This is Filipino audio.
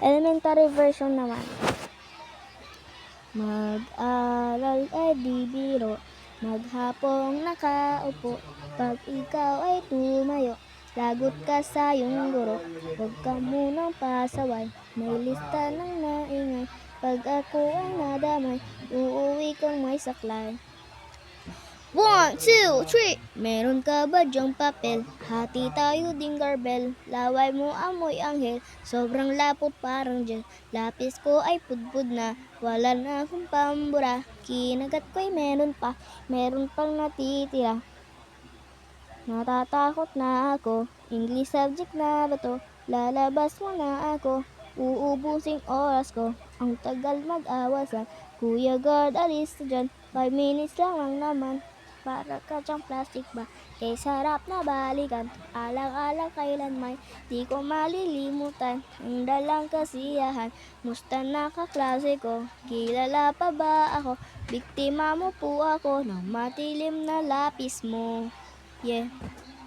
Elementary version naman. Mag-aral ay di biro, maghapong nakaupo, pag ikaw ay tumayo, lagot ka sa iyong guro. Huwag ka munang pasaway, may lista ng maingay, pag ako ay nadamay, uuwi kang may saklay. 1, 2, 3! Meron ka ba dyang papel? Hati tayo ding garbel. Laway mo amoy anghel, sobrang lapot parang gel. Lapis ko ay pudpud na, wala na akong pambura. Kinagat ko'y meron pa, meron pang natitira. Natatakot na ako, English subject na ba to? Lalabas mo na ako, uubusing oras ko. Ang tagal mag-awasan, Kuya Guard alis na dyan, 5 minutes lang naman. Para ka dyang plastic ba, kay sarap na balikan. Alang-alang kailanman, di ko malilimutan ang dalang kasiyahan. Musta na kaklase ko, kilala pa ba ako? Biktima mo po ako ng matilim na lapis mo. Yeah.